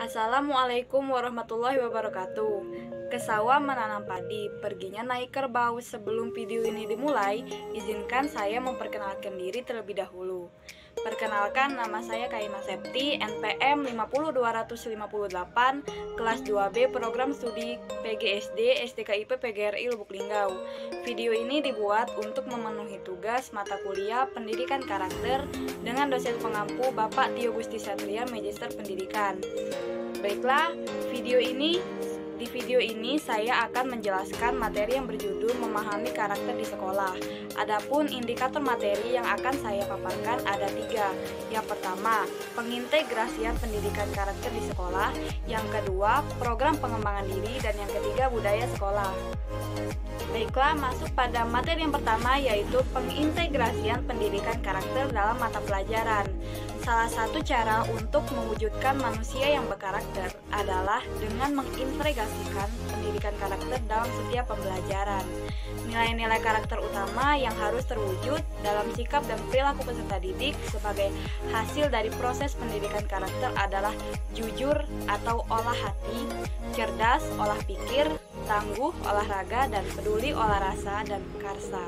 Assalamualaikum warahmatullahi wabarakatuh. Ke sawah menanam padi, perginya naik kerbau. Sebelum video ini dimulai, izinkan saya memperkenalkan diri terlebih dahulu. Perkenalkan, nama saya Kaina Septi, NPM 50258, kelas 2B Program Studi PGSD STKIP PGRI Lubuk Linggau. Video ini dibuat untuk memenuhi tugas mata kuliah Pendidikan Karakter dengan dosen pengampu Bapak Tio Gusti Satria, Magister Pendidikan. Baiklah, di video ini saya akan menjelaskan materi yang berjudul Memahami Karakter di Sekolah. Adapun indikator materi yang akan saya paparkan ada 3. Yang pertama, pengintegrasian pendidikan karakter di sekolah. Yang kedua, program pengembangan diri. Dan yang ketiga, budaya sekolah. Baiklah, masuk pada materi yang pertama, yaitu pengintegrasian pendidikan karakter dalam mata pelajaran. Salah satu cara untuk mewujudkan manusia yang berkarakter adalah dengan mengintegrasikan pendidikan karakter dalam setiap pembelajaran. Nilai-nilai karakter utama yang harus terwujud dalam sikap dan perilaku peserta didik sebagai hasil dari proses pendidikan karakter adalah jujur atau olah hati, cerdas, olah pikir, tangguh, olahraga, dan peduli, olah rasa, dan karsa.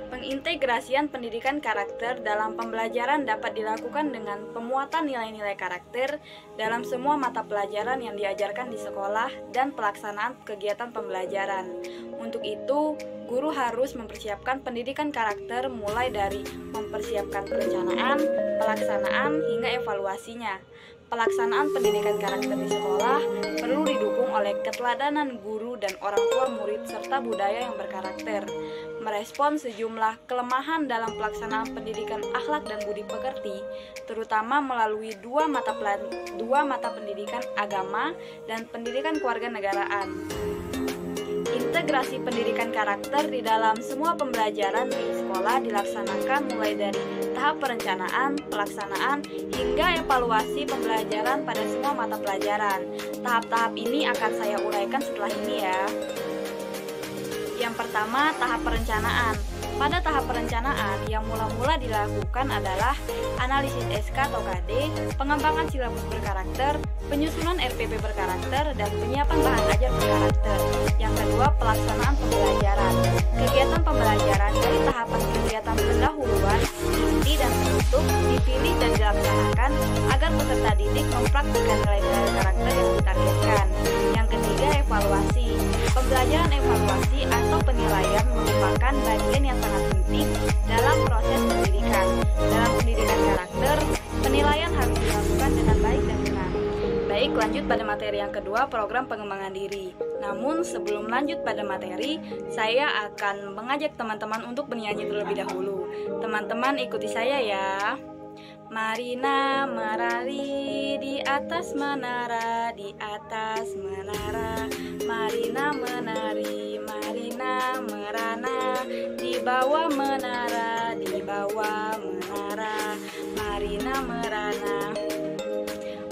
Pengintegrasian pendidikan karakter dalam pembelajaran dapat dilakukan dengan pemuatan nilai-nilai karakter dalam semua mata pelajaran yang diajarkan di sekolah dan pelaksanaan kegiatan pembelajaran. Untuk itu, guru harus mempersiapkan pendidikan karakter mulai dari mempersiapkan perencanaan, pelaksanaan, hingga evaluasinya. Pelaksanaan pendidikan karakter di sekolah perlu didukung oleh keteladanan guru dan orang tua murid serta budaya yang berkarakter. Merespon sejumlah kelemahan dalam pelaksanaan pendidikan akhlak dan budi pekerti, terutama melalui dua mata pendidikan agama dan pendidikan kewarganegaraan. Integrasi pendidikan karakter di dalam semua pembelajaran di sekolah dilaksanakan mulai dari tahap perencanaan, pelaksanaan, hingga evaluasi pembelajaran pada semua mata pelajaran. Tahap-tahap ini akan saya uraikan setelah ini ya. Yang pertama, tahap perencanaan. Pada tahap perencanaan, yang mula-mula dilakukan adalah analisis SK atau KD, pengembangan silabus berkarakter, penyusunan RPP berkarakter, dan penyiapan bahan ajar berkarakter. Yang kedua, pelaksanaan pembelajaran. Kegiatan pembelajaran dari tahapan kegiatan pendahuluan, inti, dan penutup dipilih dan dilaksanakan agar peserta didik mempraktikkan nilai-nilai karakter yang ditargetkan. Yang ketiga, evaluasi. Pembelajaran evaluasi atau penilaian merupakan bagian yang sangat penting dalam proses pendidikan. Dalam pendidikan karakter, penilaian harus dilakukan dengan baik dan benar. Baik, lanjut pada materi yang kedua, program pengembangan diri. Namun sebelum lanjut pada materi, saya akan mengajak teman-teman untuk bernyanyi terlebih dahulu. Teman-teman ikuti saya ya. Marina menari di atas menara, di atas menara. Marina menari, Marina merana, di bawah menara, di bawah menara. Marina merana.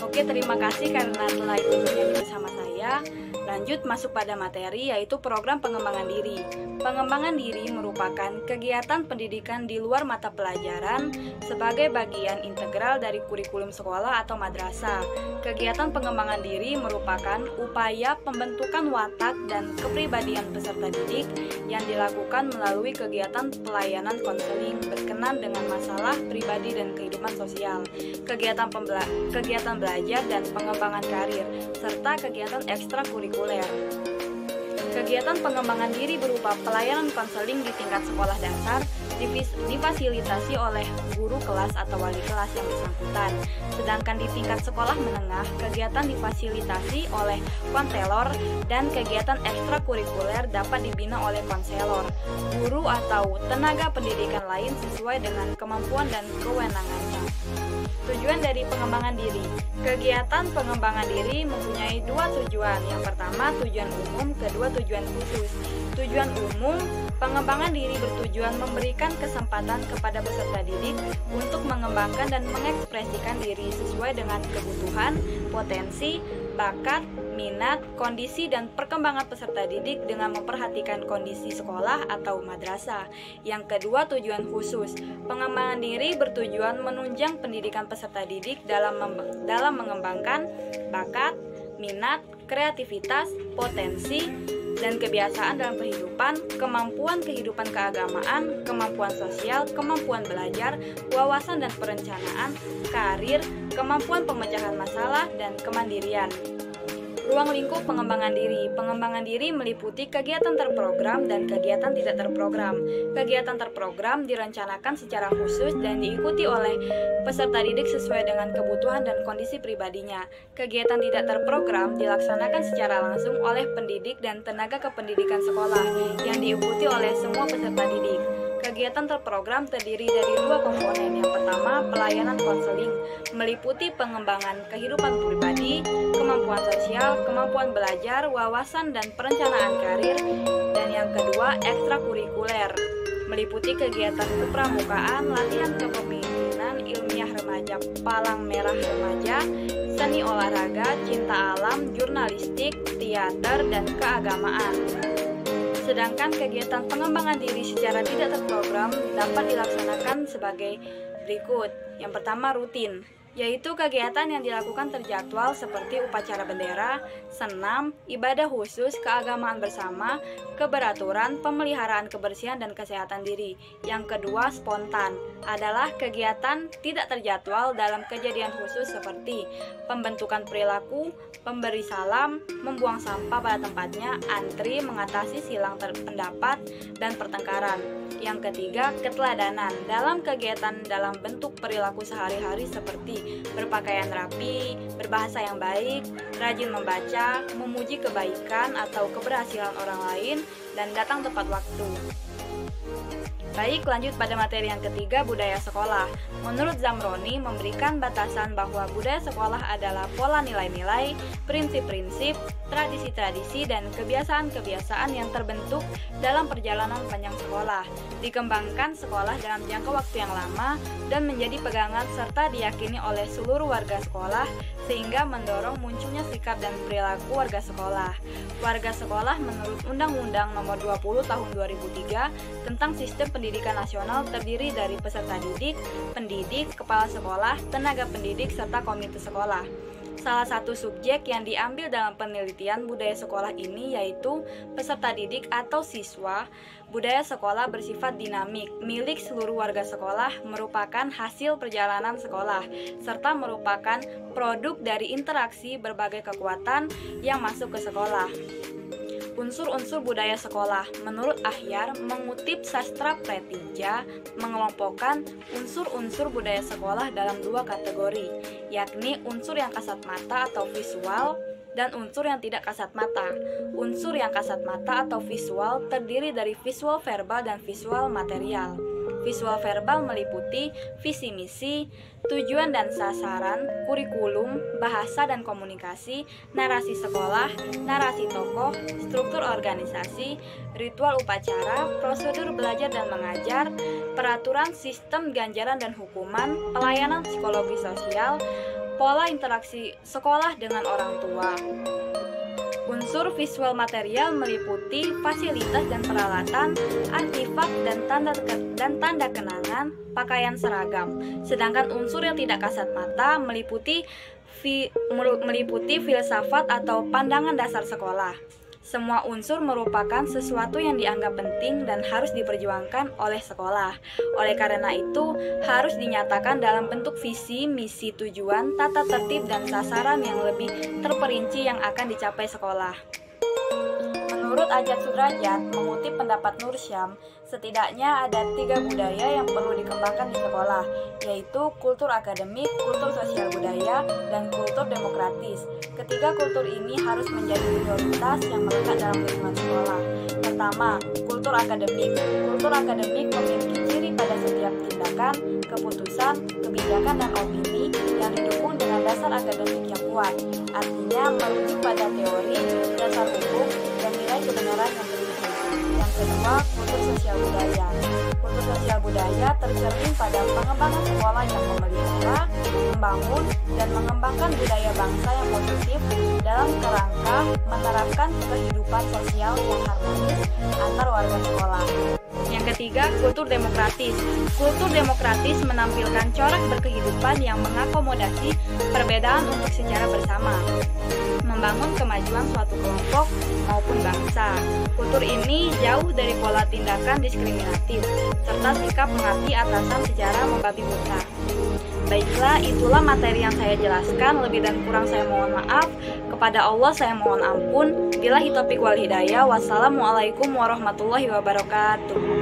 Oke, terima kasih karena telah ikut bernyanyi bersama saya. Lanjut masuk pada materi, yaitu program pengembangan diri. Pengembangan diri merupakan kegiatan pendidikan di luar mata pelajaran sebagai bagian integral dari kurikulum sekolah atau madrasah. Kegiatan pengembangan diri merupakan upaya pembentukan watak dan kepribadian peserta didik yang dilakukan melalui kegiatan pelayanan konseling berkenan dengan masalah pribadi dan kehidupan sosial, kegiatan belajar dan pengembangan karir, serta kegiatan ekstrakurikuler. Kegiatan pengembangan diri berupa pelayanan konseling di tingkat sekolah dasar difasilitasi oleh guru kelas atau wali kelas yang bersangkutan. Sedangkan di tingkat sekolah menengah, kegiatan difasilitasi oleh konselor dan kegiatan ekstrakurikuler dapat dibina oleh konselor, guru atau tenaga pendidikan lain sesuai dengan kemampuan dan kewenangannya. Tujuan dari pengembangan diri. Kegiatan pengembangan diri mempunyai dua tujuan. Yang pertama, tujuan umum, kedua tujuan khusus. Tujuan umum, pengembangan diri bertujuan memberikan kesempatan kepada peserta didik untuk mengembangkan dan mengekspresikan diri sesuai dengan kebutuhan, potensi, bakat, minat, kondisi, dan perkembangan peserta didik dengan memperhatikan kondisi sekolah atau madrasah. Yang kedua, tujuan khusus. Pengembangan diri bertujuan menunjang pendidikan peserta didik dalam mengembangkan bakat, minat, kreativitas, potensi, dan kebiasaan dalam kehidupan, kemampuan kehidupan keagamaan, kemampuan sosial, kemampuan belajar, wawasan dan perencanaan, karir, kemampuan pemecahan masalah, dan kemandirian. Ruang lingkup pengembangan diri. Pengembangan diri meliputi kegiatan terprogram dan kegiatan tidak terprogram. Kegiatan terprogram direncanakan secara khusus dan diikuti oleh peserta didik sesuai dengan kebutuhan dan kondisi pribadinya. Kegiatan tidak terprogram dilaksanakan secara langsung oleh pendidik dan tenaga kependidikan sekolah yang diikuti oleh semua peserta didik. Kegiatan terprogram terdiri dari dua komponen. Yang pertama, pelayanan konseling, meliputi pengembangan kehidupan pribadi, kemampuan sosial, kemampuan belajar, wawasan dan perencanaan karir. Dan yang kedua, ekstrakurikuler, meliputi kegiatan kepramukaan, latihan kepemimpinan, ilmiah remaja, palang merah remaja, seni olahraga, cinta alam, jurnalistik, teater, dan keagamaan. Sedangkan kegiatan pengembangan diri secara tidak terprogram dapat dilaksanakan sebagai berikut. Yang pertama, rutin, yaitu kegiatan yang dilakukan terjadwal seperti upacara bendera, senam, ibadah khusus, keagamaan bersama, keberaturan, pemeliharaan kebersihan dan kesehatan diri. Yang kedua, spontan, adalah kegiatan tidak terjadwal dalam kejadian khusus seperti pembentukan perilaku, memberi salam, membuang sampah pada tempatnya, antri, mengatasi silang pendapat, dan pertengkaran. Yang ketiga, keteladanan, dalam kegiatan dalam bentuk perilaku sehari-hari seperti berpakaian rapi, berbahasa yang baik, rajin membaca, memuji kebaikan atau keberhasilan orang lain, dan datang tepat waktu. Baik, lanjut pada materi yang ketiga, budaya sekolah. Menurut Zamroni, memberikan batasan bahwa budaya sekolah adalah pola nilai-nilai, prinsip-prinsip, tradisi-tradisi, dan kebiasaan-kebiasaan yang terbentuk dalam perjalanan panjang sekolah, dikembangkan sekolah dalam jangka waktu yang lama, dan menjadi pegangan serta diyakini oleh seluruh warga sekolah, sehingga mendorong munculnya sikap dan perilaku warga sekolah. Warga sekolah menurut Undang-Undang Nomor 20 Tahun 2003 tentang Sistem Pendidikan Nasional terdiri dari peserta didik, pendidik, kepala sekolah, tenaga pendidik, serta komite sekolah. Salah satu subjek yang diambil dalam penelitian budaya sekolah ini yaitu peserta didik atau siswa. Budaya sekolah bersifat dinamik, milik seluruh warga sekolah, merupakan hasil perjalanan sekolah, serta merupakan produk dari interaksi berbagai kekuatan yang masuk ke sekolah. Unsur-unsur budaya sekolah. Menurut Ahyar, mengutip Sastra Pretija, mengelompokkan unsur-unsur budaya sekolah dalam dua kategori, yakni unsur yang kasat mata atau visual dan unsur yang tidak kasat mata. Unsur yang kasat mata atau visual terdiri dari visual verbal dan visual material. Visual verbal meliputi visi misi, tujuan dan sasaran, kurikulum, bahasa dan komunikasi, narasi sekolah, narasi tokoh, struktur organisasi, ritual upacara, prosedur belajar dan mengajar, peraturan sistem ganjaran dan hukuman, pelayanan psikologi sosial, pola interaksi sekolah dengan orang tua. Unsur visual material meliputi fasilitas dan peralatan, artefak dan tanda kenangan, pakaian seragam. Sedangkan unsur yang tidak kasat mata meliputi filsafat atau pandangan dasar sekolah. Semua unsur merupakan sesuatu yang dianggap penting dan harus diperjuangkan oleh sekolah. Oleh karena itu, harus dinyatakan dalam bentuk visi, misi, tujuan, tata tertib, dan sasaran yang lebih terperinci yang akan dicapai sekolah. Menurut Ajat Sudrajat, mengutip pendapat Nur Syam, setidaknya ada 3 budaya yang perlu dikembangkan di sekolah, yaitu kultur akademik, kultur sosial budaya, dan kultur demokratis. Ketiga kultur ini harus menjadi prioritas yang melekat dalam lingkungan sekolah. Pertama, kultur akademik. Kultur akademik memiliki ciri pada setiap tindakan, keputusan, kebijakan, dan opini yang didukung dengan dasar akademik yang kuat. Artinya merujuk pada teori, dasar hukum, dan nilai kebenaran yang tinggi. Yang kedua, kultur sosial budaya. Kultur sosial budaya tercermin pada pengembangan sekolah yang memelihara, membangun, dan mengembangkan budaya bangsa yang positif dalam kerangka menerapkan kehidupan sosial yang harmonis antar warga sekolah. Yang ketiga, kultur demokratis. Kultur demokratis menampilkan corak berkehidupan yang mengakomodasi perbedaan untuk secara bersama, membangun kemajuan suatu kelompok maupun bangsa. Kultur ini jauh dari pola tindakan diskriminatif, serta sikap menghakimi atasan secara membabi buta. Baiklah, itulah materi yang saya jelaskan. Lebih dan kurang saya mohon maaf. Kepada Allah saya mohon ampun. Billahi taufiq wal hidayah. Wassalamualaikum warahmatullahi wabarakatuh.